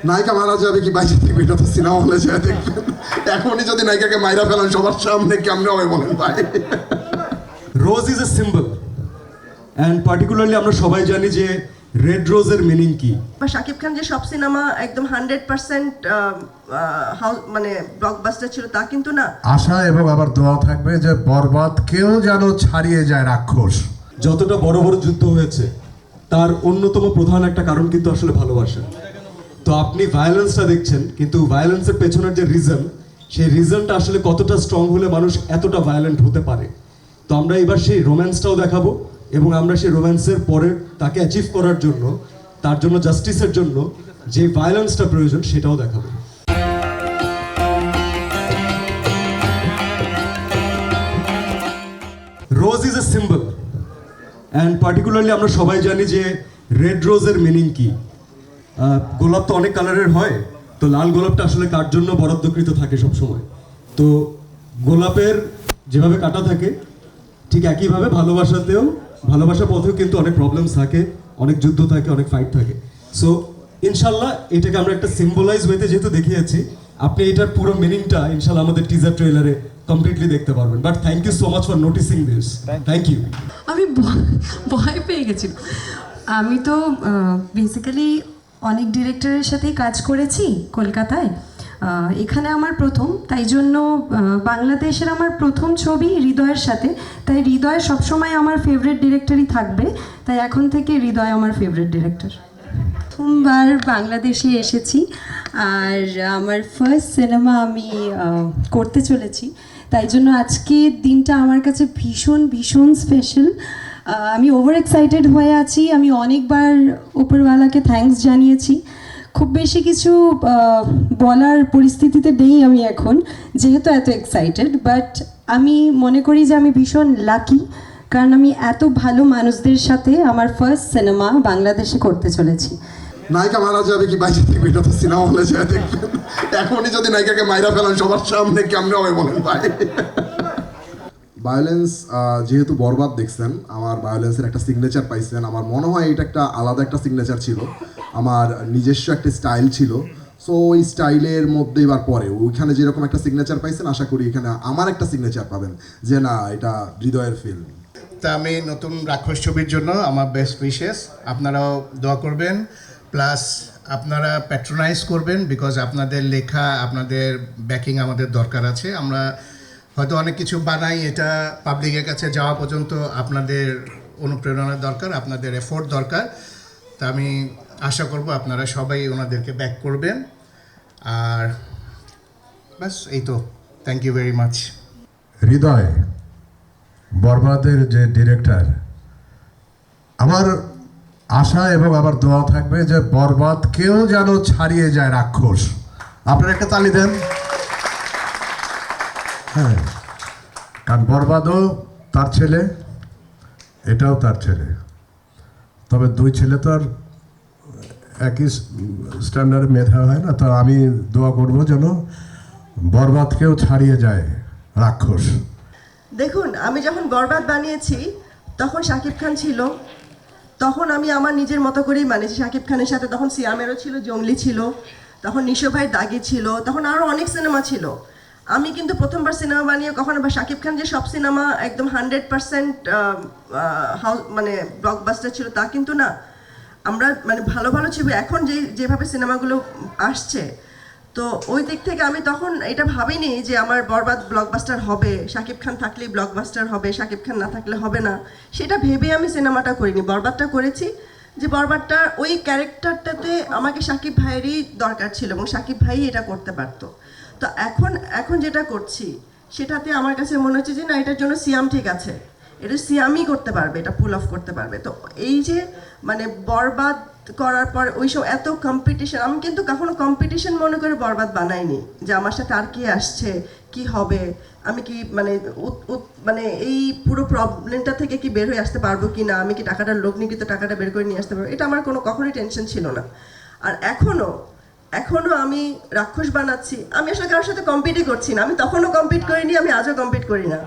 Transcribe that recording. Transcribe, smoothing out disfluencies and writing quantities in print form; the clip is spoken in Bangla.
নায়িকা মারা যাবে কি বাইরে থেকে, এটা তো সিনেমা হলে যায় দেখবেন। এখনই যদি নায়িকাকে মাইরা ফেলেন সবার সামনে, কেমনে হবে বলেন ভাই? Rose is a symbol, and particularly আমরা সবাই জানি যে রেড রোজের মিনিং কি। বা শাকিব খান যে সব সিনেমা একদম 100% মানে ব্লকবাস্টার ছিল তা কিন্তু না। আশা এবং আবার দোয়া থাকবে যে বরবাদ কেউ যেন ছাড়িয়ে যায় রাক্ষস। যতটা বড় বড় যুদ্ধ হয়েছে তার অন্যতম প্রধান একটা কারণ কিন্তু আসলে ভালোবাসা। তো আপনি ভায়োলেন্সটা দেখছেন, কিন্তু ভায়োলেন্সের পেছনের যে রিজন, সেই রিজনটা আসলে কতটা স্ট্রং হলে মানুষ এতটা ভায়োলেন্ট হতে পারে। তো আমরা এবার সেই রোম্যান্সটাও দেখাবো, এবং আমরা সেই রোম্যান্সের পরে তাকে অ্যাচিভ করার জন্য, তার জন্য জাস্টিসের জন্য যে ভায়োলেন্সটা প্রয়োজন সেটাও দেখাবো। Rose is a symbol, and particularly আমরা সবাই জানি যে রেড রোজের মিনিং কি। গোলাপ তো অনেক কালারের হয়, তো লাল গোলাপটা আসলে কার জন্য বরাদ্দকৃত থাকে সবসময়। তো গোলাপের যেভাবে কাটা থাকে, ঠিক একইভাবে ভালোবাসার পথেও কিন্তু অনেক প্রবলেমস থাকে, অনেক যুদ্ধ থাকে, অনেক ফাইট থাকে। সো ইনশাল্লাহ এটাকে আমরা একটা সিম্বলাইজ ওয়েতে যেহেতু দেখিয়েছি, আপনি এটার পুরো মিনিংটা ইনশাল্লাহ আমাদের টিজার ট্রেলারে কমপ্লিটলি দেখতে পারবেন। But thank you so much for noticing this. Thank you. আমি ভয় পেয়ে গেছি। আমি তো বেসিক্যালি অনেক ডিরেক্টরের সাথেই কাজ করেছি কলকাতায়। এখানে আমার প্রথম, তাই জন্য বাংলাদেশের আমার প্রথম ছবি হৃদয়ের সাথে, তাই হৃদয় সবসময় আমার ফেভারিট ডিরেক্টরই থাকবে। তাই এখন থেকে হৃদয় আমার ফেভারিট ডিরেক্টর। প্রথমবার বাংলাদেশে এসেছি, আর আমার ফার্স্ট সিনেমা আমি করতে চলেছি, তাই জন্য আজকের দিনটা আমার কাছে ভীষণ ভীষণ স্পেশাল। আমি ওভার এক্সাইটেড হয়ে আছি। আমি অনেকবার উপরওয়ালাকে থ্যাঙ্কস জানিয়েছি। খুব বেশি কিছু বলার পরিস্থিতিতে নেই আমি এখন, যেহেতু এত এক্সাইটেড। বাট আমি মনে করি যে আমি ভীষণ লাকি, কারণ আমি এত ভালো মানুষদের সাথে আমার ফার্স্ট সিনেমা বাংলাদেশে করতে চলেছি। নায়িকা মারা যাবে কি বাইরে থেকে, এটা তো সিনেমা হলে যায় দেখবেন। এখনই যদি নায়িকাকে মাইরা ফেলেন সবার সামনে, কেমনে হবে বলেন ভাই? ভায়োলেন্স যেহেতু বরবাদ দেখছেন, আমার ভায়োলেন্সের একটা সিগনেচার পাইছেন। আমার মনে হয় এটা একটা আলাদা একটা সিগনেচার ছিল, আমার নিজস্ব একটা স্টাইল ছিল। সো ওই স্টাইলের মধ্যে এবার পরে ওইখানে যেরকম একটা সিগনেচার পাইছেন, আশা করি এখানে আমার একটা সিগনেচার পাবেন, যে না এটা হৃদয়ের ফিল্ম। তা আমি নতুন রাক্ষস ছবির জন্য আমার বেস্ট উইশেস, আপনারাও দোয়া করবেন, প্লাস আপনারা প্যাট্রোনাইজ করবেন, বিকজ আপনাদের লেখা, আপনাদের ব্যাকিং আমাদের দরকার আছে। আমরা হয়তো অনেক কিছু বানাই, এটা পাবলিকের কাছে যাওয়া পর্যন্ত আপনাদের অনুপ্রেরণা দরকার, আপনাদের এফোর্ট দরকার। তা আমি আশা করব আপনারা সবাই ওনাদেরকে ব্যাক করবেন। আর ব্যাস এই তো, থ্যাংক ইউ ভেরি মাচ। হৃদয় বরবাদের যে ডিরেক্টর, আমার আশা এবং আবার দোয়া থাকবে যে বরবাদ কেউ যেন ছাড়িয়ে যায় রাক্ষস। আপনারা একটা তালি দেন। হ্যাঁ, কারণ বরবাদও তার ছেলে, এটাও তার ছেলে, তবে দুই ছেলে তো আর একই স্ট্যান্ডার্ডে মেধা হয় না। তো আমি দোয়া করব যেন বরবাদকেও ছাড়িয়ে যায় রাক্ষস। দেখুন, আমি যখন বরবাদ বানিয়েছি তখন শাকিব খান ছিল, তখন আমি আমার নিজের মতো করেই বানিয়েছি শাকিব খানের সাথে। তখন সিয়ামেরও ছিল, জঙ্গলি ছিল, তখন নিশো ভাই দাগি ছিল, তখন আরও অনেক সিনেমা ছিল। আমি কিন্তু প্রথমবার সিনেমা বানিয়ে কখনো, বা শাকিব খান যে সব সিনেমা একদম 100% মানে ব্লকবাস্টার ছিল তা কিন্তু না। আমরা মানে ভালো ভালো ছবি এখন যেভাবে সিনেমাগুলো আসছে, তো ওই দিক থেকে আমি তখন এটা ভাবিনি যে আমার বরবাদ ব্লকবাস্টার হবে, শাকিব খান থাকলেই ব্লকবাস্টার হবে, শাকিব খান না থাকলে হবে না, সেটা ভেবে আমি সিনেমাটা করিনি। বরবাদটা করেছি যে বরবাদটার ওই ক্যারেক্টারটাতে আমাকে শাকিব ভাইয়েরই দরকার ছিল, এবং শাকিব ভাই এটা করতে পারতো। তো এখন যেটা করছি সেটাতে আমার কাছে মনে হচ্ছে যে না, এটার জন্য সিয়াম ঠিক আছে, এটা সিয়ামই করতে পারবে, এটা পুল অফ করতে পারবে। তো এই যে মানে বরবাদ করার পর ওই সব এত কম্পিটিশন, আমি কিন্তু কখনো কম্পিটিশন মনে করে বরবাদ বানাইনি যে আমার সাথে আর কি আসছে, কি হবে, আমি কি মানে মানে এই পুরো প্রবলেমটা থেকে কি বের হয়ে আসতে পারবো কি না, আমি কি টাকাটার লোক নিয়ে কিন্তু টাকাটা বের করে নিয়ে আসতে পারবো, এটা আমার কখনোই টেনশন ছিল না। আর এখনো আমি রাক্ষস বানাচ্ছি, আমি আসলে কারোর সাথে কম্পিটই করছি না, আমি তখনও কম্পিট করিনি, আমি আজও কম্পিট করি না।